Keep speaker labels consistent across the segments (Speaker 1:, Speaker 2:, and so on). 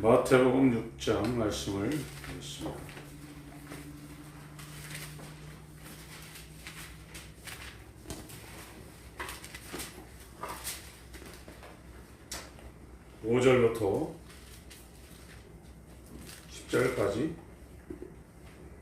Speaker 1: 마태복음 6장 말씀을 보겠습니다. (5절부터) (10절까지)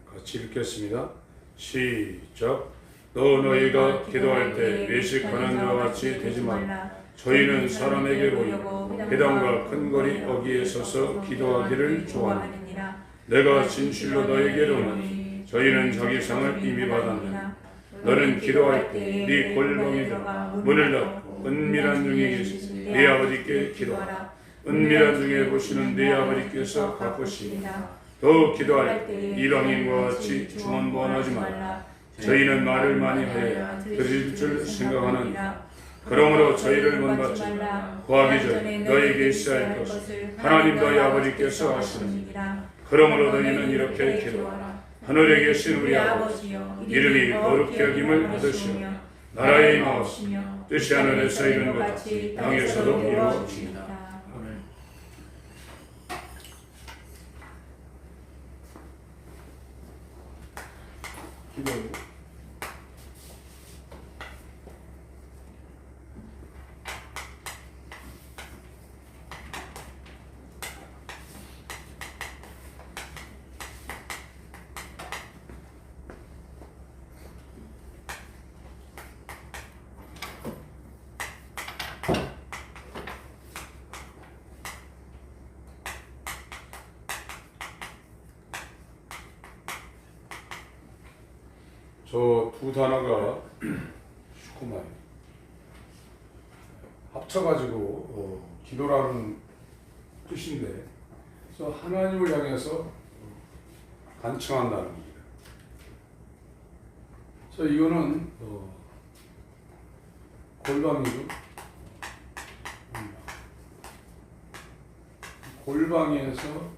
Speaker 1: 같이 읽겠습니다. 시작. 너희가 기도할 때 외식하는 자와 같이 되지 말라. 저희는 사람에게 보이고 회당과 큰 거리 어귀에 서서 기도하기를 좋아하느니라. 내가 진실로 너희에게 이르노니 저희는 자기 상을 이미 받았느니라. 너는 기도할 때 네 골방에 들어가 문을 닫고 은밀한 중에 계신 네 아버지께 기도하라. 은밀한 중에 보시는 네 아버지께서 갚으시리라. 또 기도할 때 이방인과 같이 중언부언하지 말라. 저희는 말을 많이 하여야 들을 줄 생각하느니라. 그러므로 저희를 본받지 말라. 구하기 전에 너희에게 있어야 할 것을 하나님 너희 아버지께서 아시느니라. 그러므로 너희는 이렇게 기도하라. 하늘에 계신 우리 아버지여, 이름이 거룩히 여김을 받으시며 나라의 임하옵시며 뜻이 하늘에서 이루는 것 같이 땅에서도 이루어지이다. 기도. 저 두 단어가 슈쿠마이 합쳐가지고 기도라는 뜻인데, 그래서 하나님을 향해서 간청한다는 겁니다. 그래서 이거는 골방이죠. 골방에서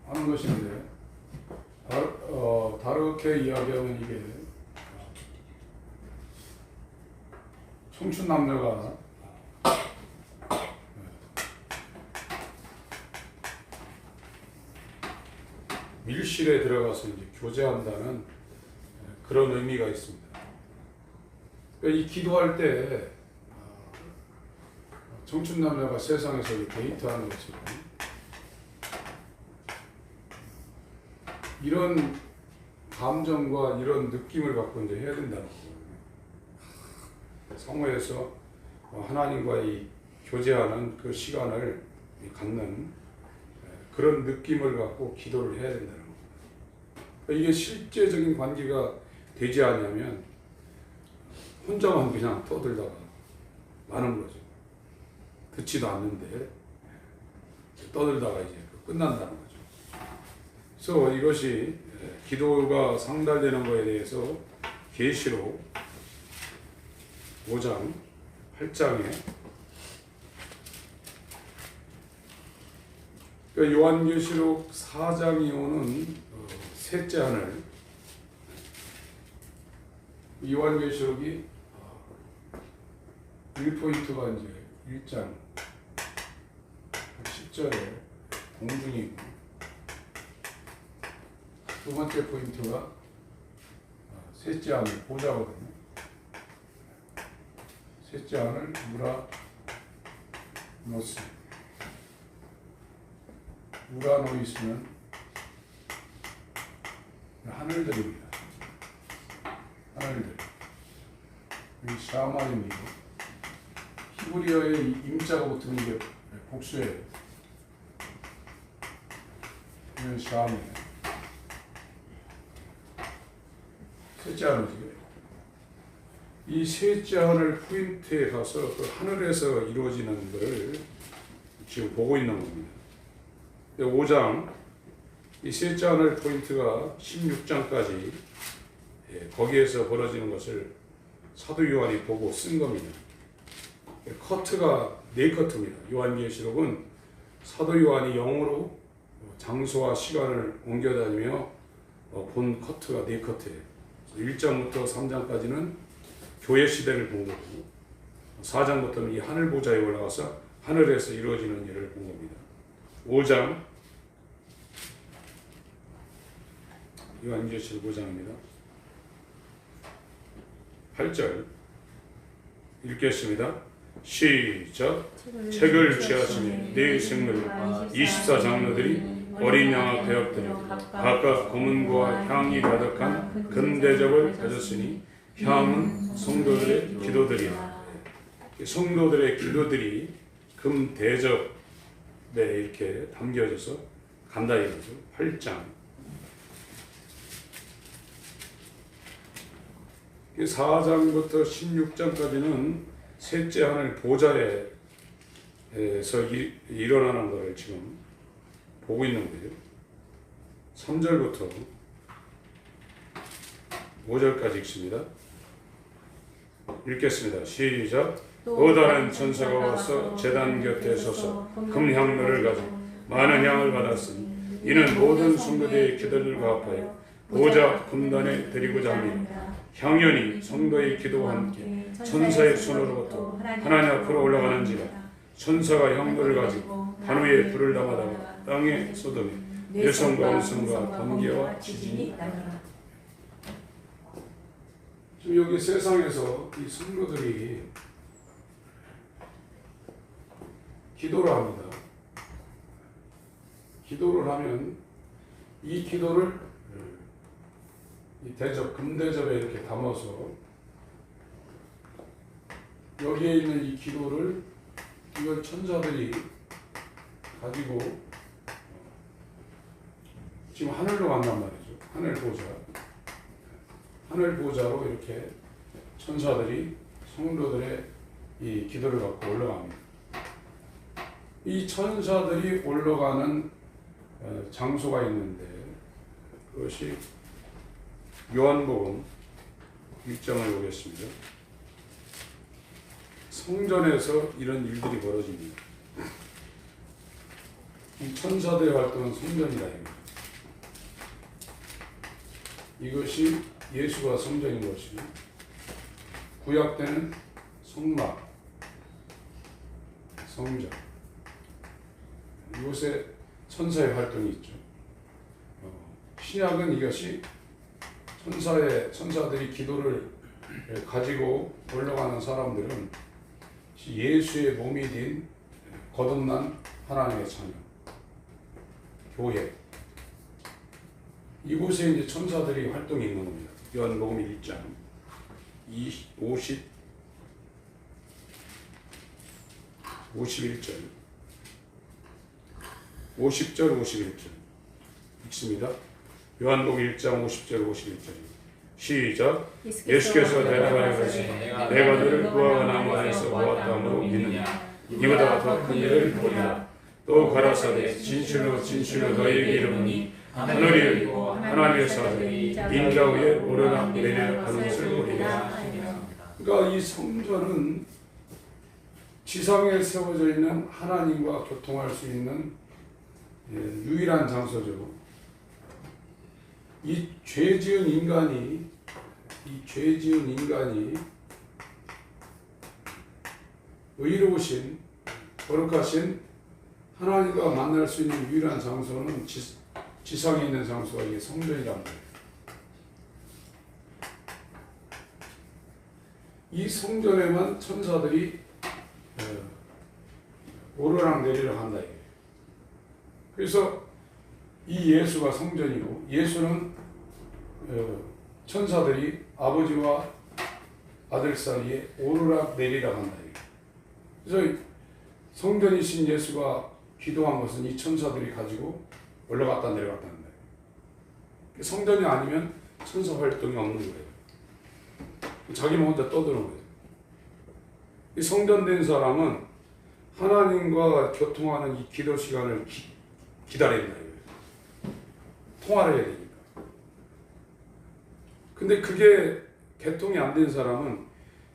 Speaker 1: 하는 것인데, 다르게 이야기하면 이게 청춘 남녀가 밀실에 들어가서 이제 교제한다는 그런 의미가 있습니다. 그러니까 이 기도할 때 청춘 남녀가 세상에서 데이트하는 것처럼 이런 감정과 이런 느낌을 갖고 이제 해야 된다는 거예요. 성회에서 하나님과의 교제하는 그 시간을 갖는 그런 느낌을 갖고 기도를 해야 된다는 겁니다. 이게 실제적인 관계가 되지 않으면 혼자만 그냥 떠들다가 마는 거죠. 듣지도 않는데 떠들다가 이제 끝난다는 거죠. 그래서 이것이 기도가 상달되는 것에 대해서 계시록 5장 8장에 요한계시록 4장이 오는 셋째 하늘, 요한계시록이 1포인트가 이제 1장 10절에 공중이고, 두 번째 포인트가 셋째 하늘 보좌거든요. 셋째 하늘 우라노스, 우라노이스는 하늘들입니다. 하늘들. 이 샤마임이고, 히브리어의 임자가 붙으면 이게 복수예요. 이건 샤마임. 셋째 하늘이고요. 이 셋째 하늘 포인트에 가서 그 하늘에서 이루어지는 것을 지금 보고 있는 겁니다. 5장, 이 셋째 하늘 포인트가 16장까지 거기에서 벌어지는 것을 사도 요한이 보고 쓴 겁니다. 커트가 4커트입니다. 요한계시록은 사도 요한이 영으로 장소와 시간을 옮겨다니며 본 커트가 4커트예요. 1장부터 3장까지는 교회 시대를 본 거고, 4장부터는 이 하늘 보좌에 올라가서 하늘에서 이루어지는 일을 본 겁니다. 5장 요한계시록 5장입니다. 8절 읽겠습니다. 시작. 책을 취하시며 네 생물로 24장로들이 어린 양 앞에 엎드려 각각 고문과 향이 가득한 금대접을 가졌으니 향은 성도들의 기도들이야. 성도들의 기도들이 금대접에 이렇게 담겨져서 간다 이거죠. 8장 4장부터 16장까지는 셋째 하늘 보좌에서 일어나는 것을 지금 보고 있는 거예요. 3절부터 5절까지 읽습니다. 읽겠습니다. 시작. 또 다른 천사가 와서 제단 곁에 서서 금향로를 가지고 많은 향을 받았으니 이는 모든 성도들의 기도를 합하여 보좌 금단에 드리고자 합니다. 향연이 성도의 기도와 함께 천사의 손으로부터 하나님 앞으로 올라가는지라. 천사가 향로를 가지고 단 위에 불을 담아다가 땅에 쏟으며 내성과 원성과 번개와 지진이 나더라. 지금 여기 세상에서 이 성도들이 기도를 합니다. 기도를 하면 이 기도를 이 대접, 금대접에 이렇게 담아서 여기에 있는 이 기도를 이걸 천사들이 가지고 지금 하늘로 간단 말이죠. 하늘 보좌. 하늘 보좌로 이렇게 천사들이 성도들의 이 기도를 갖고 올라갑니다. 이 천사들이 올라가는 장소가 있는데 그것이 요한복음 1장을 보겠습니다. 성전에서 이런 일들이 벌어집니다. 이 천사들의 활동은 성전이다. 이것이 예수가 성전인 것이 구약 때는 성막, 성전 이곳에 천사의 활동이 있죠. 신약은 이것이 천사들이 기도를 가지고 올라가는 사람들은 예수의 몸이 된 거듭난 하나님의 자녀, 교회. 이곳에 이제 천사들이 활동이 있는 겁니다. 요한복음 1장 51절 읽습니다. 요한복음 1장 50절 51절 시작. 예수께서 대답하여 가시되 내가 너를 구하고 나무 안에서 보았다므로 믿느냐. 이보다 더 큰 일을 보리라. 또 가라사대 진실로 진실로 너희에게 이르노니 하늘이 열리고 하나님의 사람들이 인자 위에 오르락 내리락 하는 것을 보리라. 그러니까 이 성전은 지상에 세워져 있는 하나님과 교통할 수 있는 유일한 장소죠. 이 죄 지은 인간이 의로우신 거룩하신 하나님과 만날 수 있는 유일한 장소는 지상에 있는 장소가 이게 성전이란 말이에요. 이 성전에만 천사들이 오르락 내리락 한다 이거예요. 그래서 이 예수가 성전이고 예수는 천사들이 아버지와 아들 사이에 오르락 내리락 한다 이거예요. 그래서 성전이신 예수가 기도한 것은 이 천사들이 가지고 올라갔다 내려갔다 한다. 성전이 아니면 천사 활동이 없는 거예요. 자기만 혼자 떠드는 거예요. 이 성전된 사람은 하나님과 교통하는 이 기도 시간을 기다린다. 통화를 해야 되니까. 근데 그게 개통이 안 된 사람은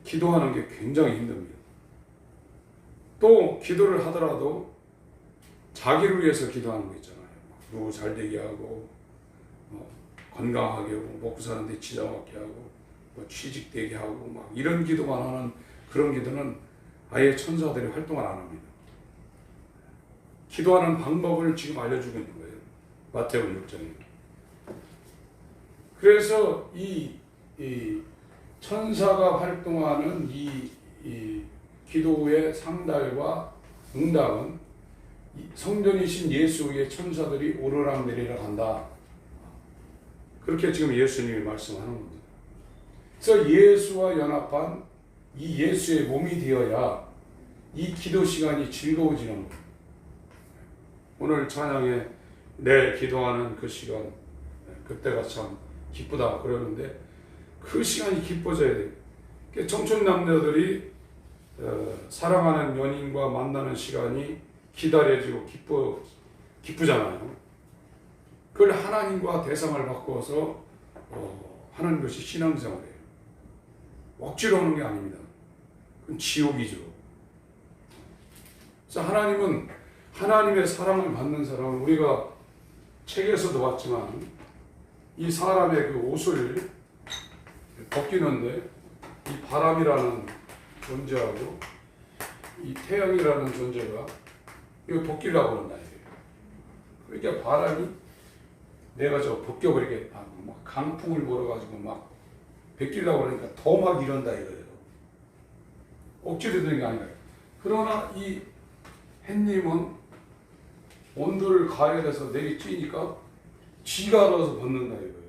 Speaker 1: 기도하는 게 굉장히 힘듭니다. 또 기도를 하더라도 자기를 위해서 기도하는 거 있잖아요. 누구 잘 되게 하고, 건강하게 하고, 먹고 사는데 지장 없게 하고, 취직되게 하고, 막 이런 기도만 하는 그런 기도는 아예 천사들이 활동을 안 합니다. 기도하는 방법을 지금 알려주고 있는 거예요. 마태복음 6장에. 그래서 이 천사가 활동하는 이 기도의 상달과 응답은 성전이신 예수의 천사들이 오르락 내리락 한다. 그렇게 지금 예수님이 말씀하는 겁니다. 그래서 예수와 연합한 이 예수의 몸이 되어야 이 기도 시간이 즐거워지는 거예요. 오늘 찬양에 내 기도하는 그 시간, 그때가 참 기쁘다 그러는데 그 시간이 기뻐져야 돼요. 청춘 남녀들이 사랑하는 연인과 만나는 시간이 기다려지고 기쁘잖아요. 그걸 하나님과 대상을 바꿔서 하는 것이 신앙생활이에요. 억지로 하는 게 아닙니다. 그건 지옥이죠. 그래서 하나님은 하나님의 사랑을 받는 사람은 우리가 책에서도 봤지만 이 사람의 그 옷을 벗기는데 이 바람이라는 존재하고 이 태양이라는 존재가 이거 벗기려고 그런다. 그러니까 바람이 내가 저 벗겨버리게 막 강풍을 몰아가지고 막 벗기려고 그러니까 더 막 이런다 이거예요. 억지로 되는 게 아니라. 그러나 이 햇님은 온도를 가열해서 내리쬐니까 지가 알아서 벗는다 이거예요.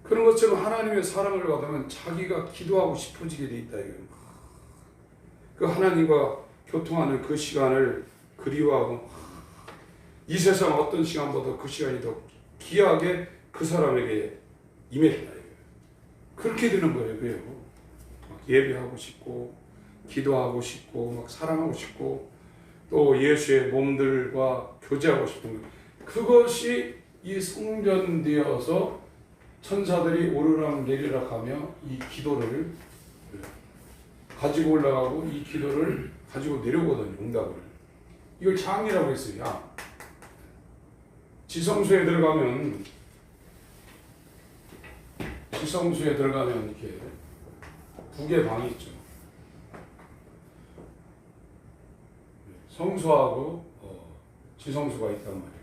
Speaker 1: 그런 것처럼 하나님의 사랑을 받으면 자기가 기도하고 싶어지게 돼 있다 이거예요. 그 하나님과 교통하는 그 시간을 그리워하고 이 세상 어떤 시간보다 그 시간이 더 귀하게 그 사람에게 임했다 이거예요. 그렇게 되는 거예요. 그래요. 예배하고 싶고 기도하고 싶고 막 사랑하고 싶고 또 예수의 몸들과 교제하고 싶은 것. 그것이 이 성전되어서 천사들이 오르락 내리락 하며 이 기도를 가지고 올라가고 이 기도를 가지고 내려오거든요. 응답을. 이걸 장이라고 했어요. 야. 지성소에 들어가면 이렇게 두 개 방이 있죠. 성소하고 지성소가 있단 말이에요.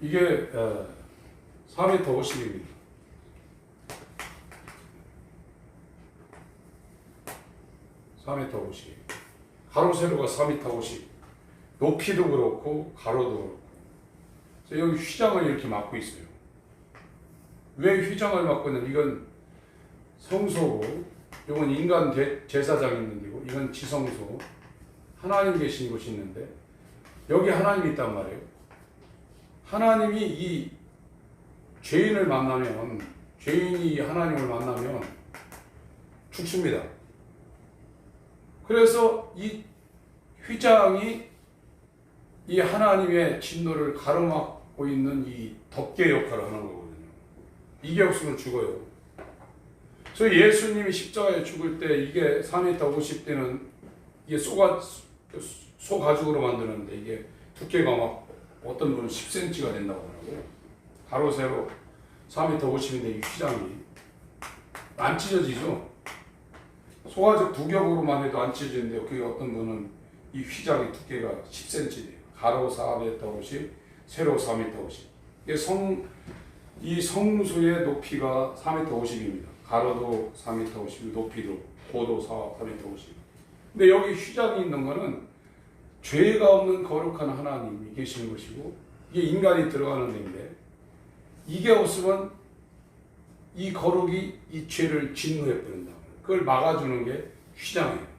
Speaker 1: 이게 4m 50입니다. 4m 50. 가로 세로가 4m 50. 높이도 그렇고 가로도 그렇고. 그래서 여기 휘장을 이렇게 막고 있어요. 왜 휘장을 막고 있냐면 이건 성소고 이건 인간 제사장이 있는 데고 이건 지성소. 하나님 계신 곳이 있는데 여기 하나님이 있단 말이에요. 하나님이 이 죄인을 만나면 죄인이 하나님을 만나면 죽습니다. 그래서 이 휘장이 이 하나님의 진노를 가로막고 있는 이 덮개 역할을 하는 거거든요. 이게 없으면 죽어요. 그래서 예수님이 십자가에 죽을 때 이게 4m 50대는 이게 소 가죽으로 만드는데 이게 두께가 막 어떤 분은 10cm가 된다고 하더라고요. 가로 세로 4m 50인데 이 휘장이 안 찢어지죠. 소가죽 두 겹으로만 해도 안 찢어지는데 그게 어떤 분은 이 휘장의 두께가 10cm 돼요. 가로 4m 50, 세로 4m 50. 이 성소의 높이가 4m 50입니다. 가로도 4m 50, 높이도 고도 4m 50. 근데 여기 휘장이 있는 거는 죄가 없는 거룩한 하나님이 계시는 것이고 이게 인간이 들어가는 데인데 이게 없으면 이 거룩이 이 죄를 진노해 버린다. 그걸 막아주는 게 휘장이에요.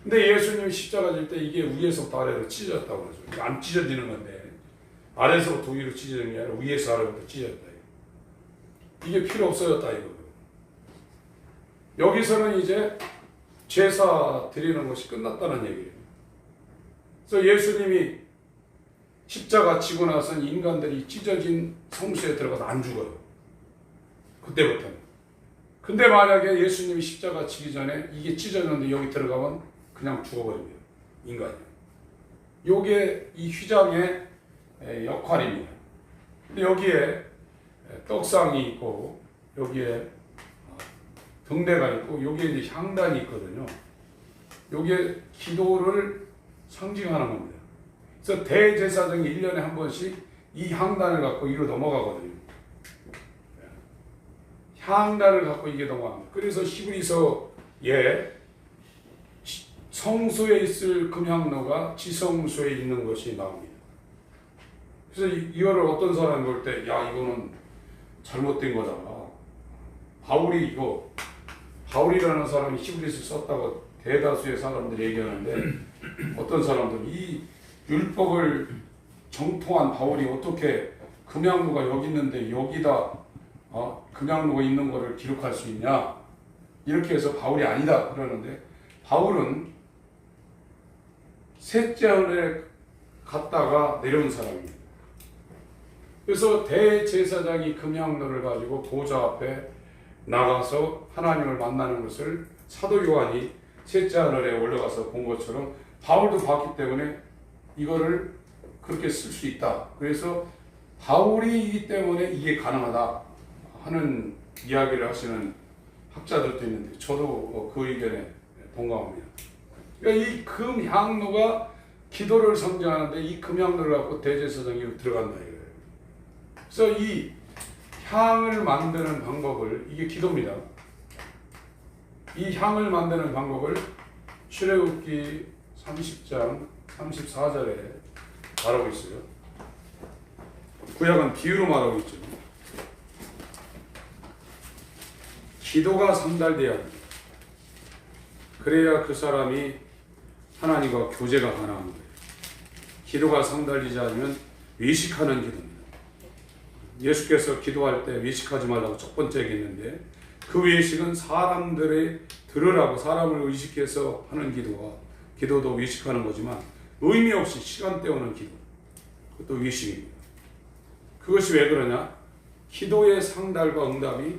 Speaker 1: 근데 예수님이 십자가 질 때 이게 위에서부터 아래로 찢어졌다고 그러죠. 안 찢어지는 건데 아래에서부터 위로 찢어지는 게 아니라 위에서 아래로부터 찢어졌다. 이게 필요 없어졌다 이거예요. 여기서는 이제 제사 드리는 것이 끝났다는 얘기예요. 그래서 예수님이 십자가 지고 나서는 인간들이 찢어진 성소에 들어가서 안 죽어요. 그때부터는. 근데 만약에 예수님이 십자가 지기 전에 이게 찢어졌는데 여기 들어가면 그냥 죽어버립니다. 인간이. 요게 이 휘장의 역할입니다. 근데 여기에 떡상이 있고 여기에 등대가 있고 여기에 이제 향단이 있거든요. 요게 기도를 상징하는 겁니다. 그래서 대제사장이 1년에 한 번씩 이 향단을 갖고 이로 넘어가거든요. 향단을 갖고 이게 넘어갑니다. 그래서 히브리서에 성소에 있을 금향로가 지성소에 있는 것이 나옵니다. 그래서 이거를 어떤 사람이 볼 때, 야, 이거는 잘못된 거다. 바울이라는 사람이 히브리서 썼다고 대다수의 사람들이 얘기하는데, 어떤 사람들은 이 율법을 정통한 바울이 어떻게 금향로가 여기 있는데 여기다 금향로가 있는 거를 기록할 수 있냐, 이렇게 해서 바울이 아니다 그러는데, 바울은 셋째 하늘에 갔다가 내려온 사람입니다. 그래서 대제사장이 금향로를 가지고 보좌 앞에 나가서 하나님을 만나는 것을 사도 요한이 셋째 하늘에 올라가서 본 것처럼 바울도 봤기 때문에 이거를 그렇게 쓸 수 있다. 그래서 바울이기 때문에 이게 가능하다 하는 이야기를 하시는 학자들도 있는데, 저도 그 의견에 동감합니다. 그러니까 이 금향로가 기도를 상징하는데, 이 금향로를 갖고 대제사장이 들어간다 이거예요. 그래서 이 향을 만드는 방법을, 이게 기도입니다. 이 향을 만드는 방법을 출애굽기 30장 34절에 말하고 있어요. 구약은 비유로 말하고 있죠. 기도가 상달돼야 합니다. 그래야 그 사람이 하나님과 교제가 가능한 거예요. 기도가 상달되지 않으면 외식하는 기도입니다. 예수께서 기도할 때 외식하지 말라고 첫 번째 얘기했는데, 그 외식은 사람들의 들으라고 사람을 의식해서 하는 기도도 외식하는 거지만, 의미 없이 시간 때우는 기도, 그것도 외식입니다. 그것이 왜 그러냐? 기도의 상달과 응답이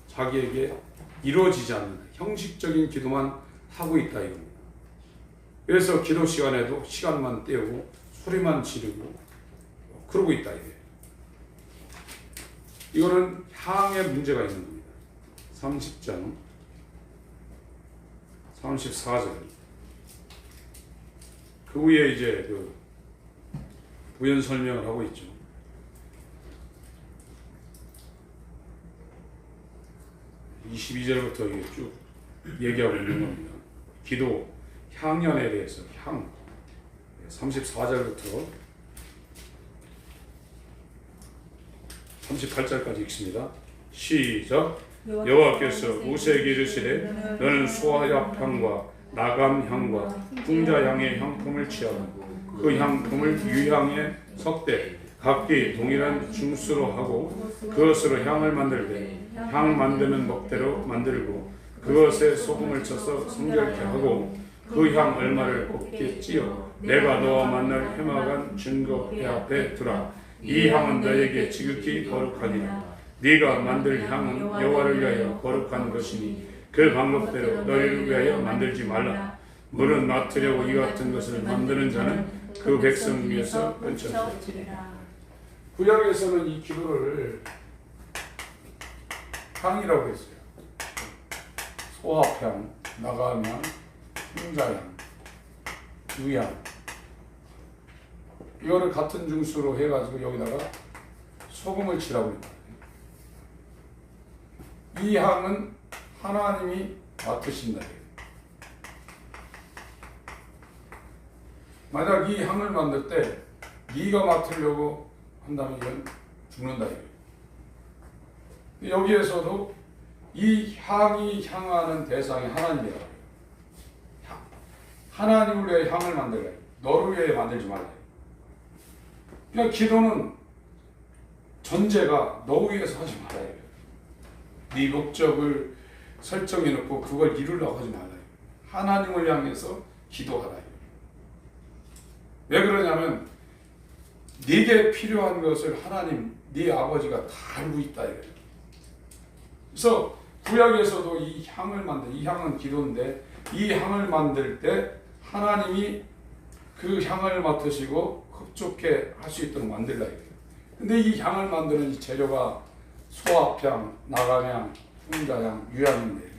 Speaker 1: 자기에게 이루어지지 않는다. 형식적인 기도만 하고 있다 이겁니다. 그래서 기도 시간에도 시간만 때우고 소리만 지르고 그러고 있다 이게. 이거는 향에 문제가 있는 겁니다. 30장 34절. 그 후에 이제 그 부연 설명을 하고 있죠. 22절부터 이게 쭉 얘기하고 있는 겁니다. 기도, 향연에 대해서, 향. 34절부터 38절까지 읽습니다. 시작. 여호와께서 모세에게 이르시되, 너는 소아합 향과 나감 향과 풍자 향의 향품을 취하고 그 향품을 유향에 섞되 각기 동일한 중수로 하고 그것으로 향을 만들되 향 만드는 법대로 만들고 그것에 소금을 쳐서 성결케 하고 그 향 얼마를 곱게 찌어 내가 너와 만날 회막한 증거 배 앞에 두라. 이 향은 너에게 지극히 거룩하니라. 네가 만들 향은 여호와를 위하여 거룩한 것이니 그 방법대로 너희를 위하여 만들지 말라. 물은 맡으려고 이 같은 것을 만드는 자는 그 백성 위에서 끊쳐지리라. 구약에서는 이 기도를 향이라고 했어요. 소합향, 나감향, 풍자향, 유향. 이거를 같은 중수로 해가지고 여기다가 소금을 치라고 합니다. 이 향은 하나님이 맡으신다. 만약 이 향을 만들 때 네가 맡으려고 한다면 이건 죽는다. 여기에서도 이 향이 향하는 대상이 하나님이라고 해요. 하나님을 위해 향을 만들라. 너를 위해 만들지 말라. 그러니까 기도는 전제가 너 위해서 하지 말아요. 네 목적을 설정해 놓고 그걸 이루려고 하지 말아요. 하나님을 향해서 기도하라. 왜 그러냐면 네게 필요한 것을 하나님, 네 아버지가 다 알고 있다. 그래서 구약에서도 이 향을 이 향은 기도인데, 이 향을 만들 때 하나님이 그 향을 맡으시고 흡족해 할 수 있도록 만들라. 근데 이 향을 만드는 이 재료가 소합향, 나감향, 풍자향, 유향인데,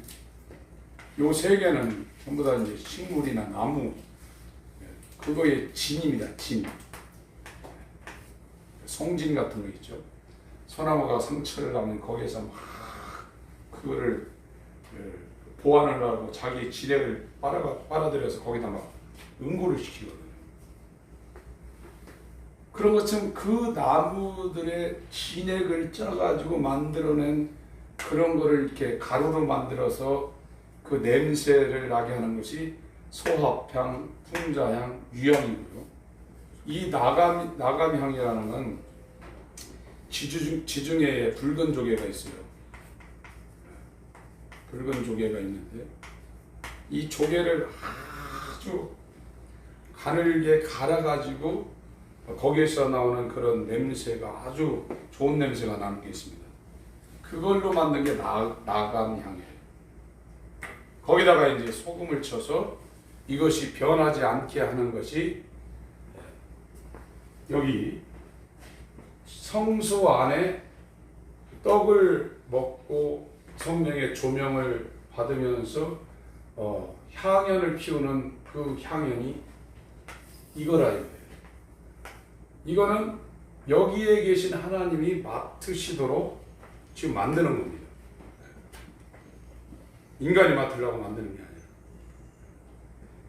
Speaker 1: 요 세 개는 전부 다 이제 식물이나 나무, 그거의 진입니다. 진. 송진 같은 거 있죠. 소나무가 상처를 나면 거기에서 막 그거를 보완을 하고 자기 지력을 빨아들여서 거기다 막 응고를 시키거든요. 그런 것처럼 그 나무들의 진액을 쪄가지고 만들어낸 그런 거를 이렇게 가루로 만들어서 그 냄새를 나게 하는 것이 소합향, 풍자향, 유향이고요. 이 나감향이라는 건 지중해에 붉은 조개가 있어요. 붉은 조개가 있는데 이 조개를 아주 가늘게 갈아가지고 거기에서 나오는 그런 냄새가 아주 좋은 냄새가 나는 게 있습니다. 그걸로 만든 게 나감향이에요. 거기다가 이제 소금을 쳐서 이것이 변하지 않게 하는 것이 여기 성소 안에 떡을 먹고 성령의 조명을 받으면서 향연을 피우는 그 향연이 이거라 이거예요. 이거는 여기에 계신 하나님이 맡으시도록 지금 만드는 겁니다. 인간이 맡으려고 만드는 게 아니라.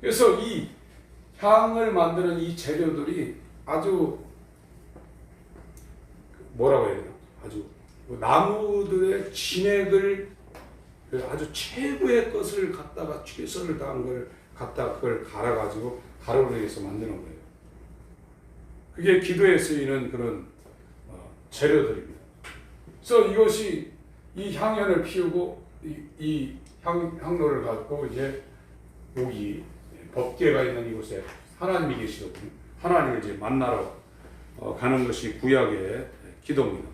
Speaker 1: 그래서 이 향을 만드는 이 재료들이 아주 뭐라고 해야 되나? 아주 나무들의 진액을 아주 최고의 것을 갖다가 최선을 다한 걸 갖다가 그걸 갈아가지고 가루를 해서 만드는 거예요. 그게 기도에 쓰이는 그런 재료들입니다. 그래서 이것이 이 향연을 피우고 이 향로를 갖고 이제 여기 법궤가 있는 이곳에 하나님이 계시거든요. 하나님을 이제 만나러 가는 것이 구약의 기도입니다.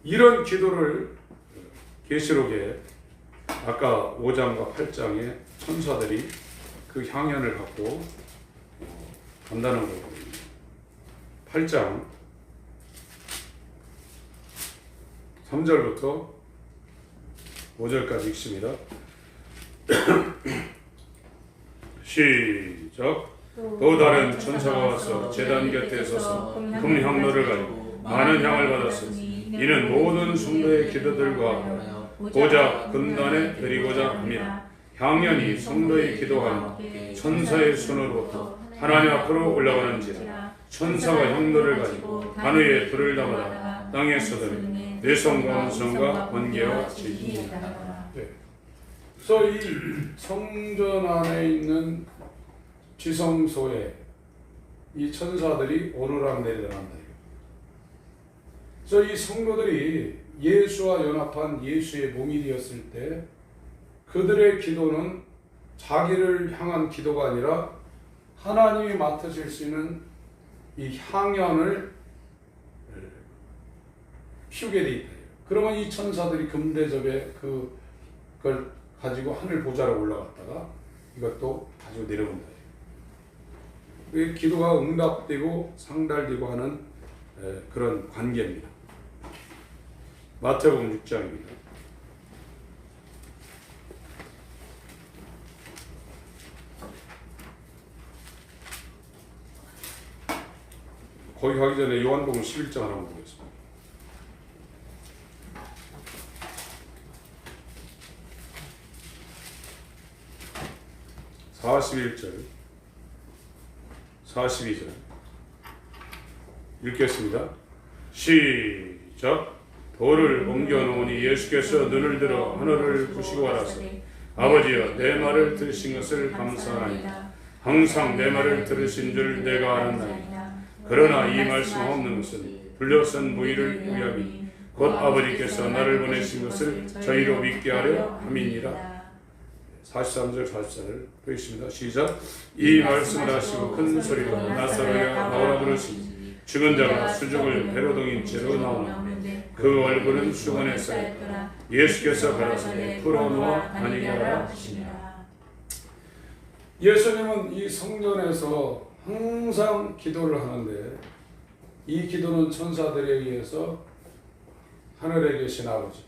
Speaker 1: 이런 기도를 계시록에 아까 5장과 8장에 천사들이 그 향연을 갖고 간다는 거거든요. 8장 3절부터 5절까지 읽습니다. 시작. 또 다른 천사가 와서 제단 곁에 서서 금향로를 가지고 많은 향을 받았으니 이는 모든 성도의 기도들과 보좌 금단에 드리고자 합니다. 향연이 성도의 기도와 천사의 손으로부터 하나님 앞으로 올라가는지라. 천사가 향로를 가지고 하늘에 불을 담아다 땅에 쏟으니 내성과 원성과 번개와 지진이다. 그래서 이 성전 안에 있는 지성소에 이 천사들이 오르락 내리락 한다. 그래서 이 성도들이 예수와 연합한 예수의 몸이 되었을 때 그들의 기도는 자기를 향한 기도가 아니라 하나님이 맡으실 수 있는 이 향연을 피우게 돼 있다. 그러면 이 천사들이 금대접에 그걸 가지고 하늘 보좌로 올라갔다가 이것도 가지고 내려온다. 기도가 응답되고 상달되고 하는 그런 관계입니다. 마태복음 6장입니다. 거기 가기 전에 요한복음 11장 한번 보겠습니다. 41절 42절 읽겠습니다. 시작. 돌을 옮겨놓으니 예수께서 눈을 들어 하늘을 보시고 말하시되 아버지여 내 말을 들으신 것을 감사하나이다. 항상 내 말을 들으신 줄 내가 알았나이다. 그러나 이 말씀 없는 것은 불려선 무의를 위함이 곧 아버지께서 나를 보내신 것을 저희로 믿게 하려 함이니라. 43절 44절 보겠습니다. 시작. 이 말씀을 하시고 큰 소리로 나사로야 나오라 부르시니 죽은 자가 수족을 배로 동인 채로 나오는데 그 얼굴은 수건에 쌓였더라. 예수께서 가라사대 풀어놓아 다니게 하라 하시니라. 예수님은 이 성전에서 항상 기도를 하는데 이 기도는 천사들에 의해서 하늘에 계신 아버지,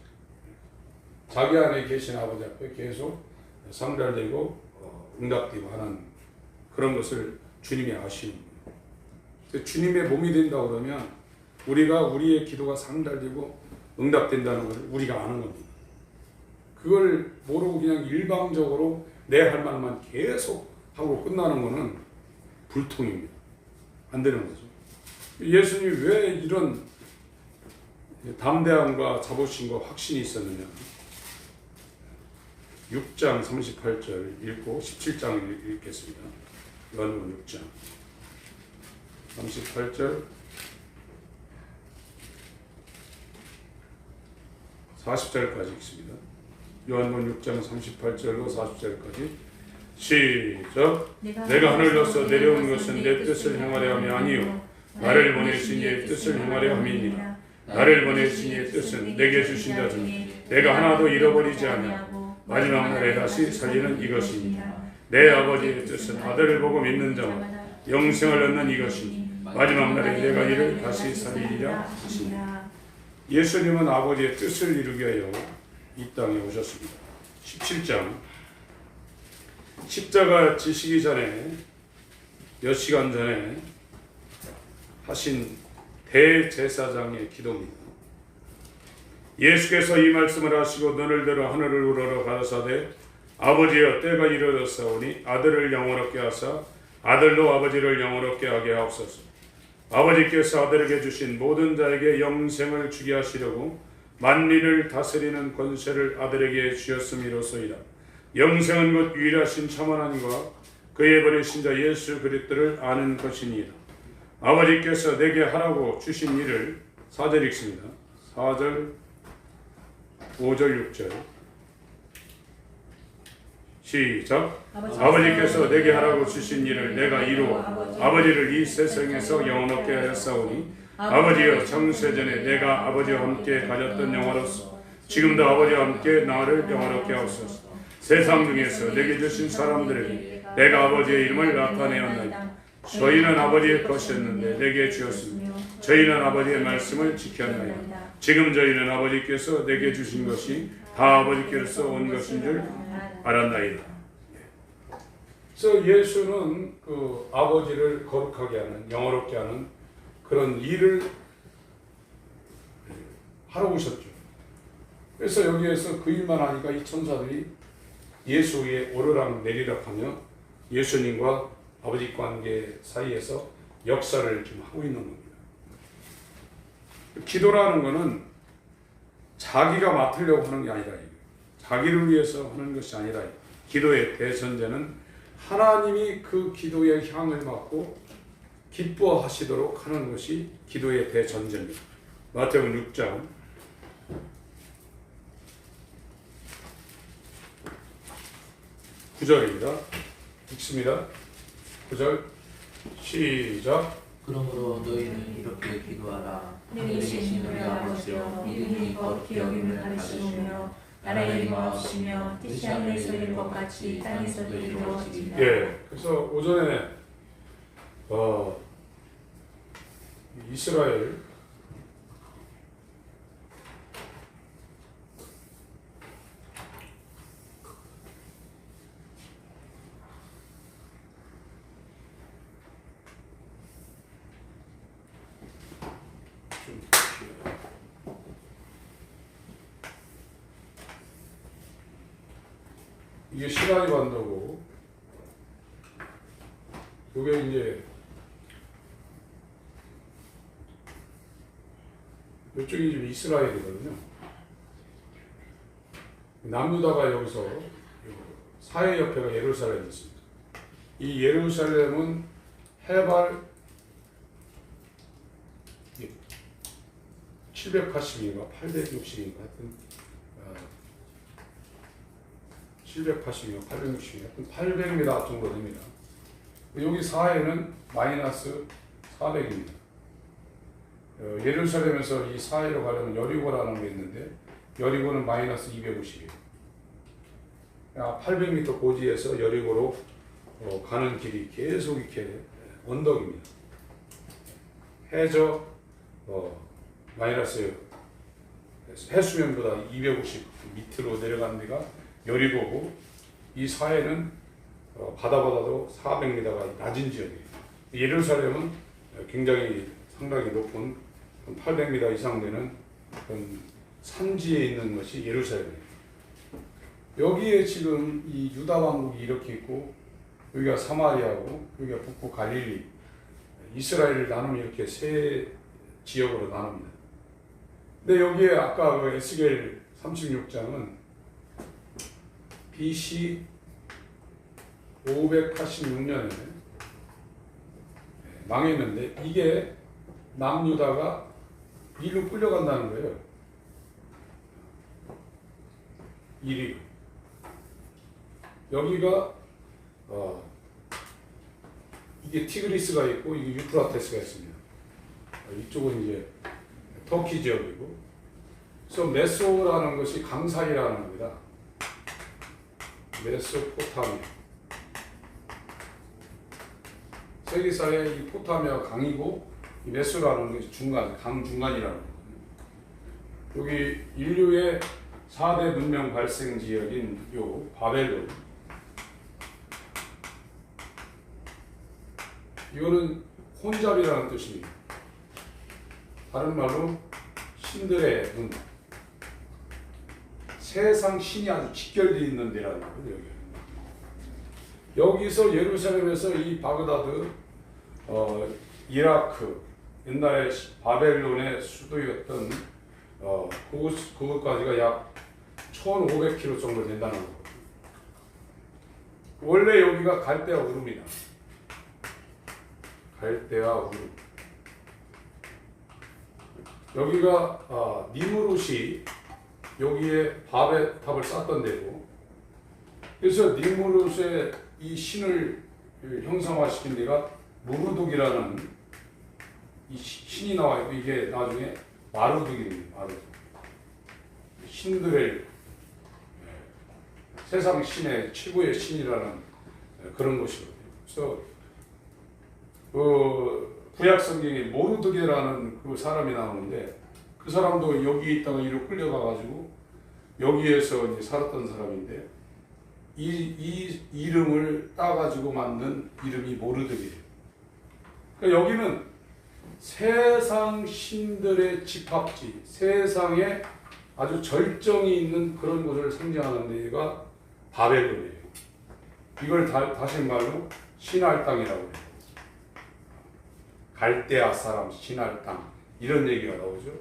Speaker 1: 자기 안에 계신 아버지 앞에 계속 상달되고 응답되고 하는 그런 것을 주님이 아시는 거예요. 주님의 몸이 된다 그러면 우리의 기도가 상달되고 응답된다는 걸 우리가 아는 겁니다. 그걸 모르고 그냥 일방적으로 내 할 말만 계속 하고 끝나는 것은 불통입니다. 안 되는 거죠. 예수님이 왜 이런 담대함과 자부심과 확신이 있었느냐. 6장 38절 읽고 17장 읽겠습니다. 요한복음 6장 38절 40절까지 읽습니다. 요한복음 6장 38절로 40절까지 시작. 내가 하늘로서 내려온 것은 내 뜻을 행하려 함이 아니요 나를 보내신 이의 뜻을 행하려 함이니라. 나를 보내신 이의 뜻은 내게 주신 자 중에 내가 하나도 잃어버리지 아니하고 마지막 날에 다시 살리는 이것이니라. 내 아버지의 뜻은 아들을 보고 믿는 자마다 영생을 얻는 이것이니 마지막 날에 내가 이를 다시 살리리라 하시니라. 예수님은 아버지의 뜻을 이루기 위하여 이 땅에 오셨습니다. 17장 십자가 지시기 전에 몇 시간 전에 하신 대제사장의 기도입니다. 예수께서 이 말씀을 하시고 눈을 들어 하늘을 우러러 가라사대 아버지여 때가 이르렀사오니 아들을 영원롭게 하사 아들로 아버지를 영원롭게 하게 하옵소서. 아버지께서 아들에게 주신 모든 자에게 영생을 주게 하시려고 만민을 다스리는 권세를 아들에게 주셨음이로소이다. 영생은 곧 유일하신 참 하나님과 그의 보내신 자 예수 그리스도를 아는 것이니이다. 아버지께서 내게 하라고 주신 일을 4절 읽습니다. 4절 5절 6절 시작. 아버지께서 내게 하라고 주신 일을 내가 이루어 아버지를 이 세상에서 영원롭게 하였사오니 아버지여 창세전에 내가 아버지와 함께 가졌던 영화로서 지금도 아버지와 함께 나를 영원롭게 하옵소서. 세상 중에서 내게 주신 사람들에게 내가 아버지의 이름을 나타내었나이다. 저희는 아버지의 것이었는데 내게 주었으며 저희는 아버지의 말씀을 지켰나이다. 지금 저희는 아버지께서 내게 주신 것이 다 아버지께로서 온 것인 줄 알았나이다. 그래서 예수는 그 아버지를 거룩하게 하는 영원롭게 하는 그런 일을 하러 오셨죠. 그래서 여기에서 그 일만 하니까 이 천사들이 예수 위에 오르락 내리락 하며 예수님과 아버지 관계 사이에서 역사를 지금 하고 있는 겁니다. 기도라는 것은 자기가 맡으려고 하는 게 아니라 자기를 위해서 하는 것이 아니라 기도의 대전제는 하나님이 그 기도의 향을 맡고 기뻐하시도록 하는 것이 기도의 대전제입니다. 마태복음 6장 9절입니다. 읽습니다. 9절 시작.
Speaker 2: 그러므로 너희는 이렇게 기도하라.
Speaker 3: 하늘에 계신 우리 아버지여 이름이 거룩히 여김을 가르치시며 나라의 임하옵시며 뜻이 하늘에서 이룬 것 같이 땅에서도 이루어지리라.
Speaker 1: 그래서 오전에 이스라엘 이게 시간이 반도고 이게 이제 이쪽이 지금 이스라엘이거든요. 남유다가 여기서 사해협회가 예루살렘에 있습니다. 이 예루살렘은 해발 780인가 860인가 하여튼 780인가 860인가 하여튼 800m 정도 됩니다. 여기 사해는 마이너스 400입니다. 예루살렘에서 이 사해로 가려면 여리고라는 게 있는데 여리고는 마이너스 250이에요. 800m 고지에서 여리고로 가는 길이 계속 이렇게 언덕입니다. 해저 마이너스 해수면보다 250 밑으로 내려가는 데가 여리고고 이 사해는 바다보다도 400m가 낮은 지역이에요. 예루살렘은 굉장히 상당히 높은 800m 이상 되는 그런 산지에 있는 것이 예루살렘이에요. 여기에 지금 이 유다 왕국이 이렇게 있고 여기가 사마리아고 여기가 북부 갈릴리, 이스라엘을 나누면 이렇게 세 지역으로 나눕니다. 근데 여기에 아까 그 에스겔 36장은 BC 586년에 망했는데 이게 남유다가 이리로 끌려간다는 거예요. 이리 여기가 이게 티그리스가 있고 이게 유프라테스가 있습니다. 이쪽은 이제 터키 지역이고, 그래서 메소라는 것이 강사이라는 겁니다. 메소포타미아. 세계사의 이 포타미아 강이고 이 메소라는 것이 중간, 강 중간이라는 거거든요. 여기 인류의 4대 문명 발생 지역인 요 바벨론. 이거는 혼잡이라는 뜻입니다. 다른 말로 신들의 문. 세상 신이 아주 직결되어 있는 데라는 거예요. 여기서 예루살렘에서 이 바그다드, 이라크, 옛날에 바벨론의 수도였던 그것까지가 약 1500km 정도 된다는 거거든요. 원래 여기가 갈대아 우르입니다. 갈대아 우르. 여기가 니무롯이 여기에 바벨 탑을 쌓던 데고, 그래서 니무롯의 이 신을 형상화시킨 데가 무르둑이라는 이 신이 나와 있고, 이게 나중에 마르둑입니다. 마르둑. 신들의 세상 신의 최고의 신이라는 그런 것이거든요. 그래서 구약 성경에 모르드게라는 그 사람이 나오는데, 그 사람도 여기 있다가 이리로 끌려가가지고 여기에서 이제 살았던 사람인데, 이 이름을 따가지고 만든 이름이 모르드게예요. 그러니까 여기는 세상 신들의 집합지, 세상에 아주 절정이 있는 그런 곳을 상징하는 데가 바벨론이에요. 이걸 다시 말로 신할 땅이라고 해요. 갈대아 사람, 신할 땅, 이런 얘기가 나오죠.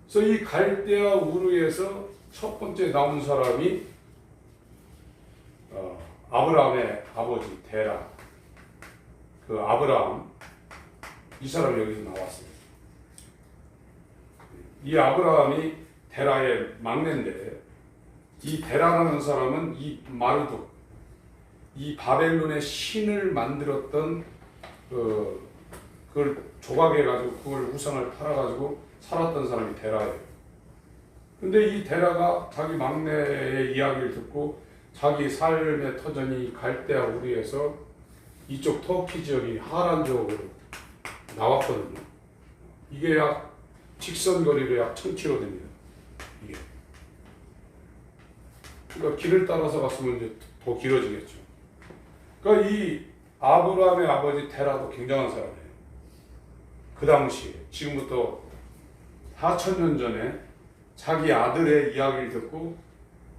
Speaker 1: 그래서 이 갈대아 우르에서 첫 번째 나온 사람이 아브라함의 아버지 데라. 그 아브라함, 이 사람이 여기서 나왔어요. 이 아브라함이 데라의 막내인데, 이 데라라는 사람은 이 마르둑, 이 바벨론의 신을 만들었던 그걸 조각해가지고 그걸 우상을 팔아가지고 살았던 사람이 데라예요. 근데 이 데라가 자기 막내의 이야기를 듣고 자기 삶의 터전이 갈대아 우르에서 이쪽 터키 지역이 하란 지역으로 나왔거든요. 이게 약 직선거리로 약 1000km 됩니다. 이게. 그러니까 길을 따라서 갔으면 이제 더 길어지겠죠. 그러니까 이 아브라함의 아버지 데라도 굉장한 사람이에요. 그 당시에, 지금부터 4000년 전에 자기 아들의 이야기를 듣고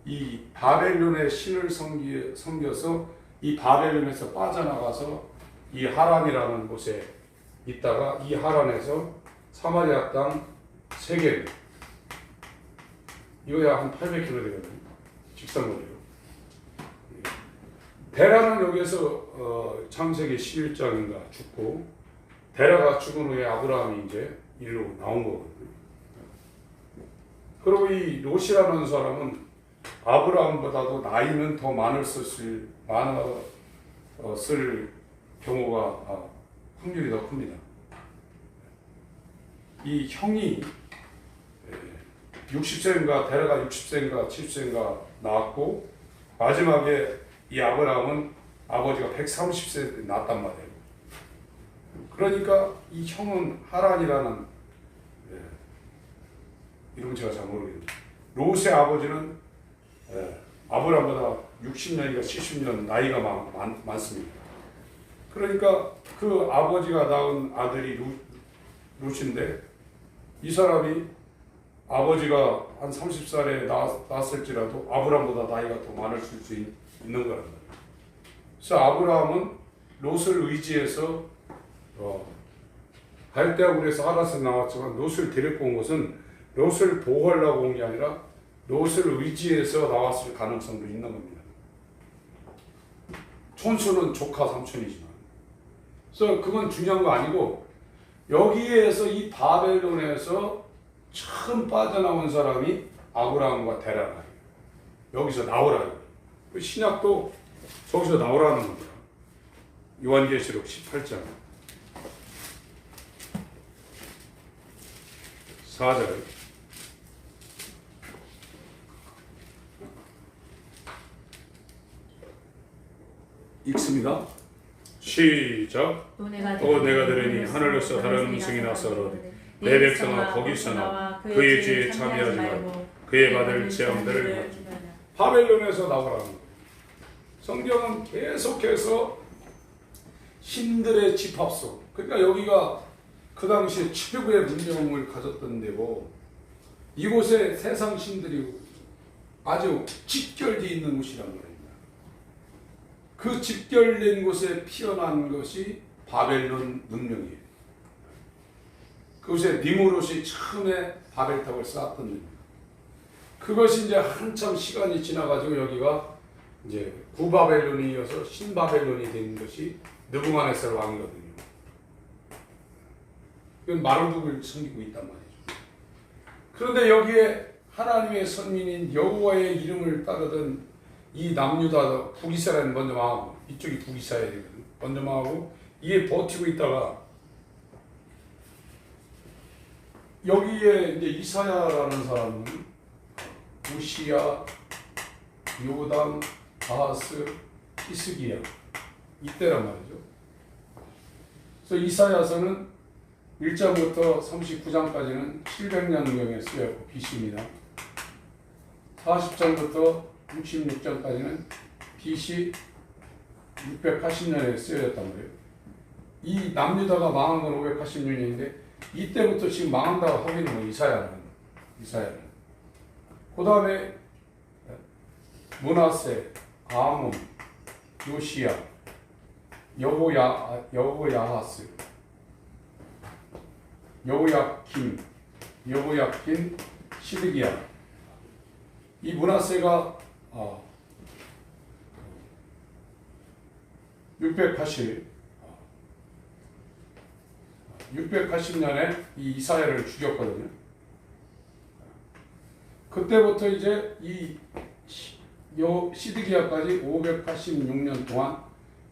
Speaker 1: 이 바벨론의 신을 섬겨서 이 바벨론에서 빠져나가서 이 하란이라는 곳에 있다가 이 하란에서 사마리아 땅 세겜, 이거야 한 800km 되거든요. 직선거리로. 데라는 여기에서 창세기 11장인가 죽고, 데라가 죽은 후에 아브라함이 이제 이리로 나온 거거든요. 그리고 이 롯이라는 사람은 아브라함보다도 나이는 더 많았을 경우가 확률이 더 큽니다. 이 형이 60세인가 데라가 60세인가 70세인가 나왔고, 마지막에 이 아브라함은 아버지가 130세 낳았단 말이에요. 그러니까 이 형은 하란이라는, 이름은 제가 잘 모르겠는데, 롯의 아버지는 아브라함보다 60년인가 70년 나이가 많습니다. 그러니까 그 아버지가 낳은 아들이 룻인데 이 사람이 아버지가 한 30살에 낳았을지라도 아브라함보다 나이가 더 많을 수 있는 거란 말이에요. 그래서 아브라함은 롯을 의지해서 갈대아굴에서 알아서 나왔지만 롯을 데리고 온 것은 롯을 보호하려고 온 게 아니라 롯을 의지해서 나왔을 가능성도 있는 겁니다. 촌수는 조카 삼촌이지만. 그래서 그건 중요한 거 아니고 여기에서 이 바벨론에서 처음 빠져나온 사람이 아브라함과 데라라. 여기서 나오라. 신약도 저기서 나오라는 겁니다. 요한계시록 18장 4절 읽습니다. 시작.
Speaker 3: 또 내가
Speaker 1: 들으니 하늘로서 다른 음성이 나서 내 백성아 거기서 나와 그의 죄에 참여하지 말고 그의 받을 재앙들을 받지. 바벨론에서 나오라는 거예요. 성경은 계속해서 신들의 집합소. 그러니까 여기가 그 당시에 최고의 문명을 가졌던 데고 이곳에 세상 신들이 아주 집결되어 있는 곳이란 말입니다. 그 집결된 곳에 피어난 것이 바벨론 문명이에요. 그곳에 니무롯이 처음에 바벨탑을 쌓았던 데입니다. 그것이 이제 한참 시간이 지나가지고 여기가 이제 구바벨론이 이어서 신바벨론이 된 것이 느부갓네살 왕이거든요. 이건 마르둑을 섬기고 있단 말이죠. 그런데 여기에 하나님의 선민인 여호와의 이름을 따르던 이 남유다 북이스라엘은 먼저 망하고 이쪽이 북이스라엘이거든요. 먼저 망하고 이게 버티고 있다가 여기에 이제 이사야라는 사람은 우시야, 요담, 아하스, 히스기야 이때란 말이죠. 그래서 이사야서는 1장부터 39장까지는 700년경에 쓰였고 BC입니다. 40장부터 66장까지는 BC 680년에 쓰여졌단 말이에요. 이 남유다가 망한 건 580년인데 이때부터 지금 망한다고 하고 있는 거예요. 이사야는. 그 다음에 므낫세, 아몬, 요시야, 여호야하스, 여호야킨, 시드기야. 이 므낫세가 680년에 이 이사야를 죽였거든요. 그때부터 이제 이 시드기야까지 586년 동안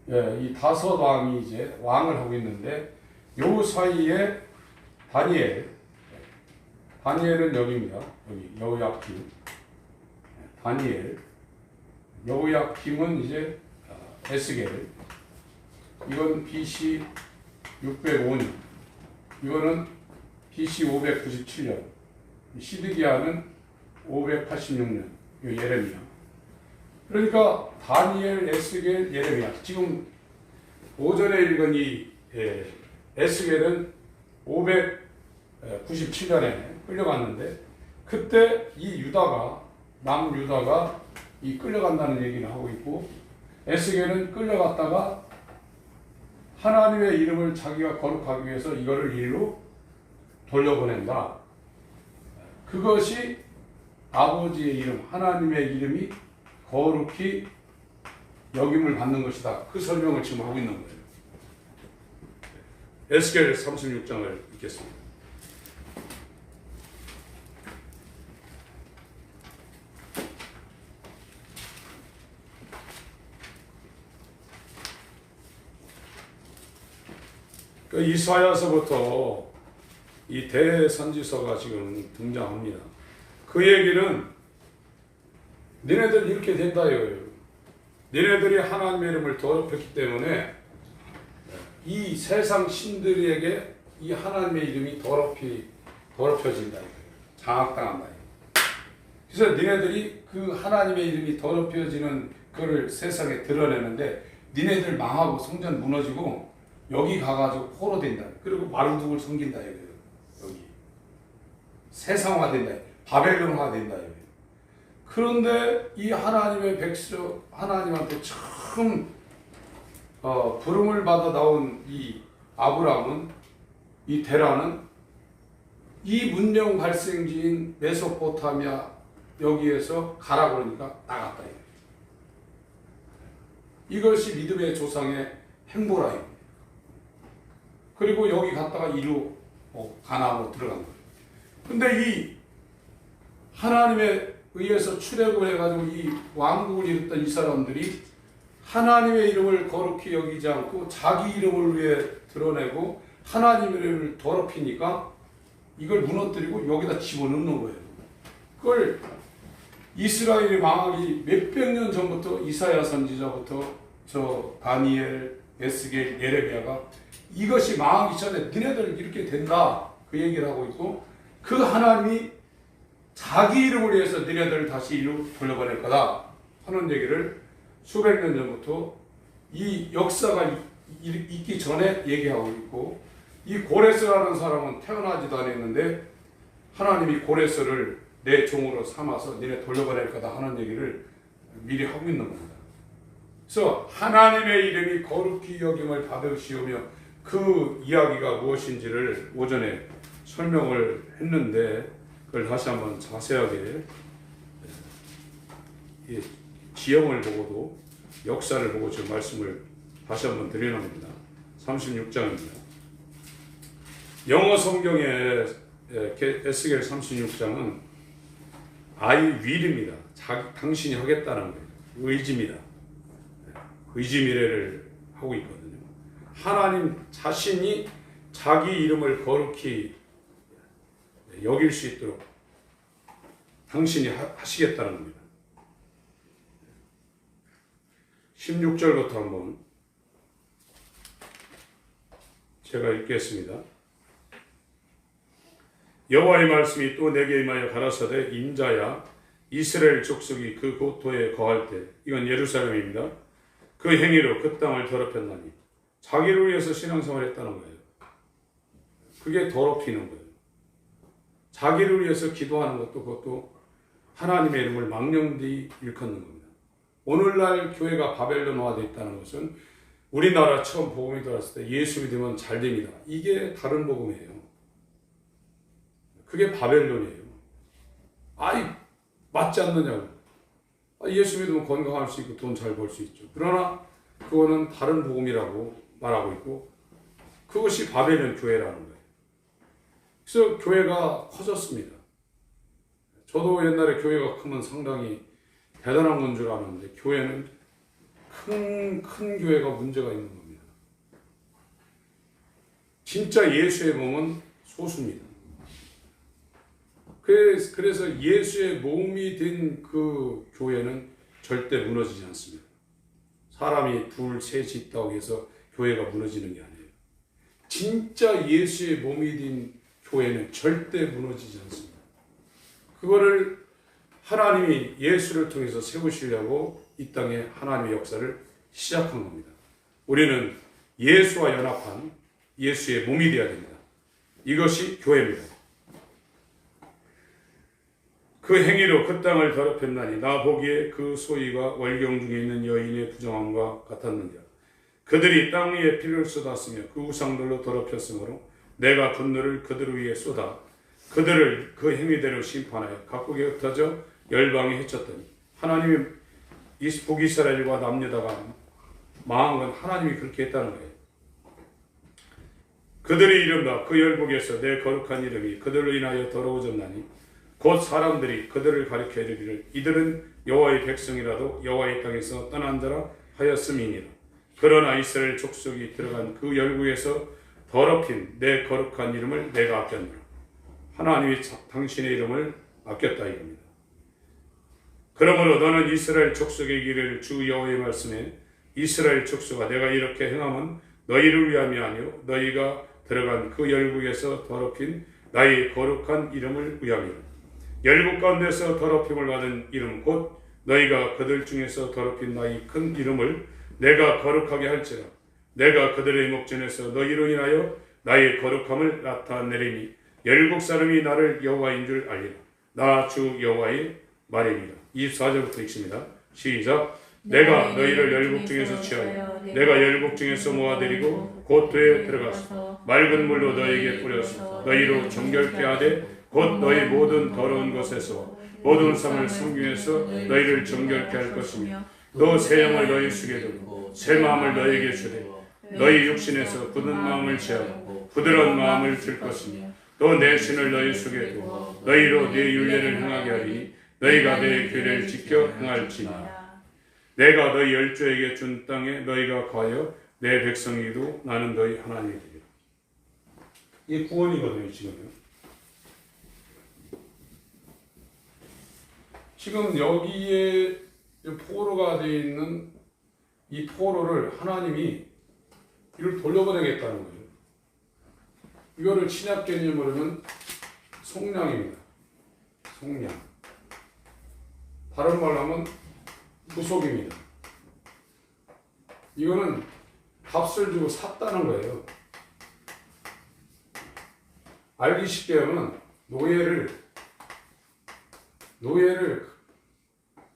Speaker 1: 이 다섯 왕이 이제 왕을 하고 있는데 요 사이에 다니엘은 여기입니다. 여기 여호야킴, 다니엘, 여호야킴은 이제 에스겔. 이건 BC 605년. 이거는 BC 597년. 시드기야는 586년. 이 예레미야. 그러니까 다니엘, 에스겔, 예레미야. 지금 오전에 읽은 이 에스겔은 597년에 끌려갔는데 그때 이 남유다가 이 끌려간다는 얘기를 하고 있고 에스겔은 끌려갔다가 하나님의 이름을 자기가 거룩하기 위해서 이거를 일로 돌려보낸다. 그것이 아버지의 이름, 하나님의 이름이 거룩히 여김을 받는 것이다. 그 설명을 지금 하고 있는 거예요. 에스겔 36장을 읽겠습니다. 그 이사야서부터 이 대선지서가 지금 등장합니다. 그 얘기는 너네들 이렇게 된다 이거예요. 너네들이 하나님의 이름을 더럽혔기 때문에 이 세상 신들에게 이 하나님의 이름이 더럽혀진다 이거예요. 장악당한다 이거예요. 그래서 너네들이 그 하나님의 이름이 더럽혀지는 그걸 세상에 드러내는데 니네들 망하고 성전 무너지고 여기 가가지고 포로 된다. 그리고 마르둑을 섬긴다. 여기 세상화 된다. 바벨론화 된다. 그런데 이 하나님의 백성 하나님한테 처음 부름을 받아 나온 이 아브라함은 이 데라는 이 문명 발생지인 메소포타미아 여기에서 가라 그러니까 나갔다. 이것이 믿음의 조상의 행보라. 그리고 여기 갔다가 이루 가나안으로 들어간 거예요. 근데 이 하나님에 의해서 출애굽을 해가지고 이 왕국을 이뤘던 이 사람들이 하나님의 이름을 거룩히 여기지 않고 자기 이름을 위해 드러내고 하나님의 이름을 더럽히니까 이걸 무너뜨리고 여기다 집어넣는 거예요. 그걸 이스라엘이 망하기 몇백 년 전부터 이사야 선지자부터 저 다니엘, 에스겔, 예레미야가 이것이 망하기 전에 너네들 이렇게 된다 그 얘기를 하고 있고 그 하나님이 자기 이름을 위해서 너네들을 다시 이루 돌려보낼 거다 하는 얘기를 수백 년 전부터 이 역사가 있기 전에 얘기하고 있고 이 고레스라는 사람은 태어나지도 않았는데 하나님이 고레스를 내 종으로 삼아서 너네 돌려보낼 거다 하는 얘기를 미리 하고 있는 겁니다. 그래서 하나님의 이름이 거룩히 여김을 받으시오며 그 이야기가 무엇인지를 오전에 설명을 했는데 그걸 다시 한번 자세하게 지형을 보고도 역사를 보고 지금 말씀을 다시 한번 드리는 겁니다. 36장입니다. 영어 성경의 에스겔 36장은 I will입니다. 당신이 하겠다는 거예요. 의지입니다. 의지 미래를 하고 있거든요. 하나님 자신이 자기 이름을 거룩히 여길 수 있도록 당신이 하시겠다는 겁니다. 16절부터 한번 제가 읽겠습니다. 여호와의 말씀이 또 내게 임하여 가라사대 인자야 이스라엘 족속이 그 고토에 거할 때 이건 예루살렘입니다. 그 행위로 그 땅을 더럽혔나니 자기를 위해서 신앙생활을 했다는 거예요. 그게 더럽히는 거예요. 자기를 위해서 기도하는 것도 그것도 하나님의 이름을 망령되이 일컫는 겁니다. 오늘날 교회가 바벨론화되어 있다는 것은 우리나라 처음 복음이 들어왔을 때 예수 믿으면 잘 됩니다. 이게 다른 복음이에요. 그게 바벨론이에요. 아이 맞지 않느냐고. 예수 믿으면 건강할 수 있고 돈 잘 벌 수 있죠. 그러나 그거는 다른 복음이라고 말하고 있고 그것이 바벨론 교회라는 거예요. 그래서 교회가 커졌습니다. 저도 옛날에 교회가 크면 상당히 대단한 건 줄 아는데 교회는 큰 교회가 문제가 있는 겁니다. 진짜 예수의 몸은 소수입니다. 그래서 예수의 몸이 된 그 교회는 절대 무너지지 않습니다. 사람이 둘, 셋이 있다고 해서 교회가 무너지는 게 아니에요. 진짜 예수의 몸이 된 교회는 절대 무너지지 않습니다. 그거를 하나님이 예수를 통해서 세우시려고 이 땅에 하나님의 역사를 시작한 겁니다. 우리는 예수와 연합한 예수의 몸이 되어야 됩니다. 이것이 교회입니다. 그 행위로 그 땅을 더럽혔나니 나 보기에 그 소위가 월경 중에 있는 여인의 부정함과 같았느니라. 그들이 땅 위에 피를 쏟았으며 그 우상들로 더럽혔으므로 내가 분노를 그들 위에 쏟아 그들을 그 행위대로 심판하여 각국에 흩어져 열방에 해쳤더니 하나님이 북이스라엘과 남유다가 망한 건 하나님이 그렇게 했다는 거예요. 그들이 이른바 그 열국에서 내 거룩한 이름이 그들로 인하여 더러워졌나니 곧 사람들이 그들을 가리켜 이르기를 이들은 여호와의 백성이라도 여호와의 땅에서 떠난 자라 하였음이니라. 그러나 이스라엘 족속이 들어간 그 열국에서 더럽힌 내 거룩한 이름을 내가 아꼈노라. 하나님이 당신의 이름을 아꼈다 이겁니다. 그러므로 너는 이스라엘 족속의 길을 주 여호와의 말씀에 이스라엘 족속아 내가 이렇게 행함은 너희를 위함이 아니요 너희가 들어간 그 열국에서 더럽힌 나의 거룩한 이름을 위함이라. 열국 가운데서 더럽힘을 받은 이름 곧 너희가 그들 중에서 더럽힌 나의 큰 이름을 내가 거룩하게 할지라. 내가 그들의 목전에서 너희로 인하여 나의 거룩함을 나타내리니 열국 사람이 나를 여호와인 줄 알리라. 나 주 여호와의 말입니다. 24절부터 읽습니다. 시작. 내가 너희를 열국 중에서 취하여 내가 열국 중에서 모아들이고 고토에 들어가서 맑은 물로 너희에게 뿌려서 너희로 정결케 하되 곧 너희 모든 더러운 것에서 모든 삶을 성중에서 너희를 정결케 할 것이며 또 새 영을 너희 속에 두고 새 마음을 너희에게 주되 너희 육신에서 굳은 마음을 제하고 부드러운 마음을 줄 것이며 또 내 신을 너희 속에 두고 너희로 내 율례를 행하게 하리니 너희가 내 규례를 지켜 행할지니라. 내가 너희 열조에게 준 땅에 너희가 거하여 내 백성이고 나는 너희 하나님이 되리라. 이게 구원이거든요. 지금 여기에 포로가 되어 있는 이 포로를 하나님이 이를 돌려보내겠다는 거예요. 이거를 신약 개념으로는 속량입니다. 속량. 다른 말로 하면 구속입니다. 이거는 값을 주고 샀다는 거예요. 알기 쉽게 하면 노예를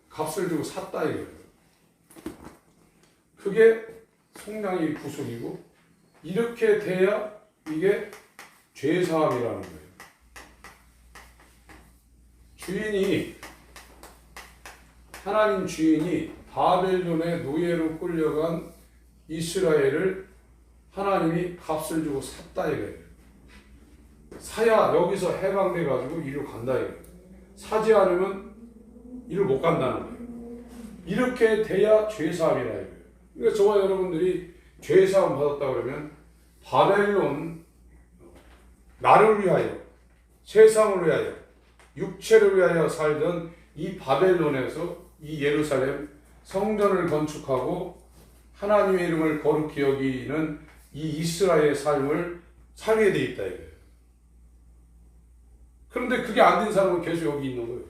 Speaker 1: 값을 주고 샀다 이거예요. 그게 속량이 구속이고 이렇게 돼야 이게 죄사함이라는 거예요. 하나님 주인이 바벨론의 노예로 끌려간 이스라엘을 하나님이 값을 주고 샀다 이거예요. 사야 여기서 해방돼 가지고 이리로 간다 이거예요. 사지 않으면 이리로 못 간다는 거예요. 이렇게 돼야 죄사함이라 이거예요. 그러니까 저와 여러분들이 죄사함 받았다 그러면 바벨론 나를 위하여 세상을 위하여 육체를 위하여 살던 이 바벨론에서 이 예루살렘 성전을 건축하고 하나님의 이름을 거룩히 여기는 이 이스라엘의 삶을 살게 돼 있다 이거예요. 그런데 그게 안 된 사람은 계속 여기 있는 거예요.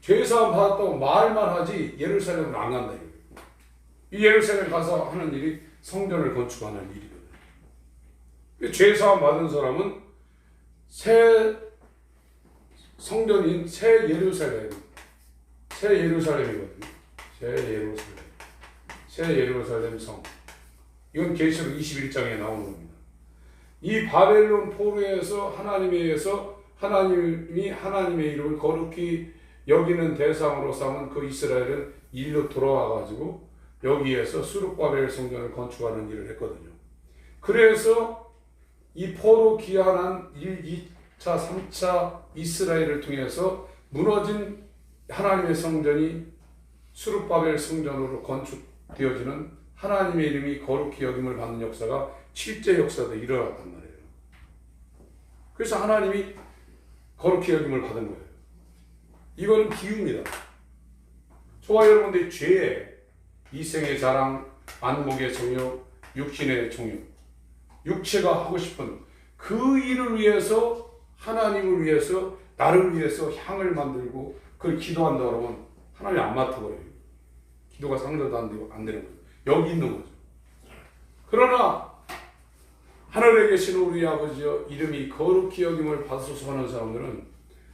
Speaker 1: 죄사함 받았다고 말만 하지 예루살렘을 안 간다 이거예요. 이 예루살렘 가서 하는 일이 성전을 건축하는 일이거든요. 죄사함 받은 사람은 새 성전인 새 예루살렘이거든요. 새 예루살렘 성. 이건 계시록 21장에 나오는 겁니다. 이 바벨론 포로에서 하나님이 하나님의 이름을 거룩히 여기는 대상으로 삼은 그 이스라엘은 일로 돌아와 가지고 여기에서 수룹바벨 성전을 건축하는 일을 했거든요. 그래서 이 포로 기한한 1, 2차, 3차 이스라엘을 통해서 무너진 하나님의 성전이 수룹바벨 성전으로 건축되어지는 하나님의 이름이 거룩히 여김을 받는 역사가 실제 역사도 일어났단 말이에요. 그래서 하나님이 거룩히 여김을 받은 거예요. 이거는 비유입니다. 저와 여러분들의 죄에 이생의 자랑, 안목의 정욕, 육신의 정욕, 육체가 하고 싶은 그 일을 위해서 하나님을 위해서 나를 위해서 향을 만들고 그걸 기도한다 그러면 하나님이 안 맡아버려요. 기도가 상대도 안 되는 거죠. 여기 있는 거죠. 그러나 하늘에 계신 우리 아버지여 이름이 거룩히 여김을 받으소서 하는 사람들은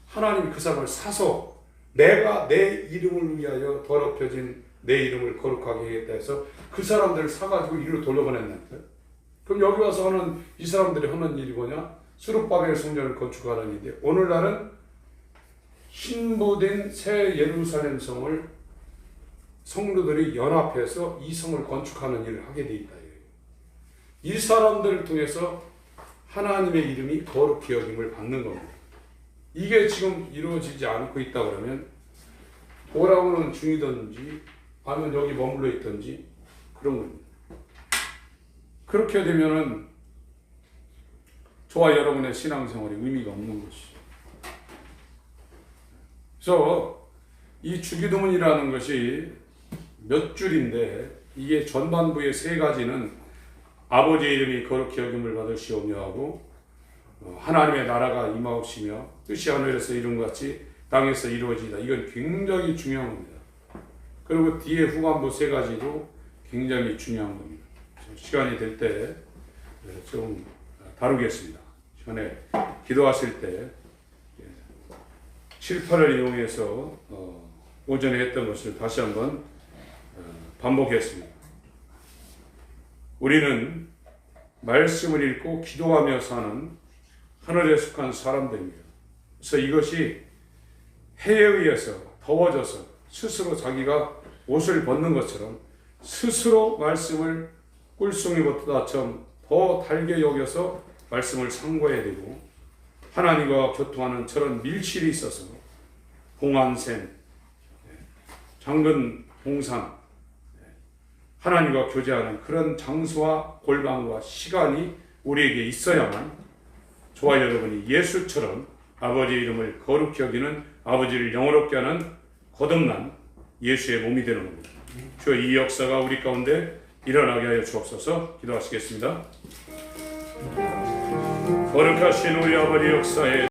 Speaker 1: 하나님이 그 사람을 사서 내가 내 이름을 위하여 더럽혀진 내 이름을 거룩하게 하겠다 해서 그 사람들을 사가지고 이리로 돌려보냈는데, 그럼 여기 와서 하는 이 사람들이 하는 일이 뭐냐? 수룹바벨 성전을 건축하는 일인데, 오늘날은 신부된 새 예루살렘 성을 성도들이 연합해서 이 성을 건축하는 일을 하게 돼 있다. 이 사람들을 통해서 하나님의 이름이 거룩히 여김을 받는 겁니다. 이게 지금 이루어지지 않고 있다 그러면 돌아오는 중이든지 아니면 여기 머물러 있든지 그런 겁니다. 그렇게 되면은 저와 여러분의 신앙생활이 의미가 없는 것이죠. 그래서 이 주기도문이라는 것이 몇 줄인데 이게 전반부의 세 가지는 아버지의 이름이 거룩히 여김을 받으시오며 하고 하나님의 나라가 임하옵시며 뜻이 하늘에서 이룬 것 같이 땅에서 이루어지다. 이건 굉장히 중요한 겁니다. 그리고 뒤에 후반부 세 가지도 굉장히 중요한 겁니다. 시간이 될 때 좀 다루겠습니다. 전에 기도하실 때 7, 8을 이용해서 오전에 했던 것을 다시 한번 반복했습니다. 우리는 말씀을 읽고 기도하며 사는 하늘에 속한 사람들입니다. 그래서 이것이 해에 의해서 더워져서 스스로 자기가 옷을 벗는 것처럼 스스로 말씀을 꿀송이보다처럼 더 달게 여겨서 말씀을 상고해야 되고, 하나님과 교통하는 저런 밀실이 있어서 봉안샘, 장근 봉산, 하나님과 교제하는 그런 장소와 골방과 시간이 우리에게 있어야만 저와 여러분이 예수처럼 아버지 이름을 거룩히 여기는, 아버지를 영원롭게 하는 거듭난 예수의 몸이 되는 겁니다. 주여 이 역사가 우리 가운데 일어나게 하여 주옵소서. 기도하시겠습니다. 거룩하신 우리 아버지 역사에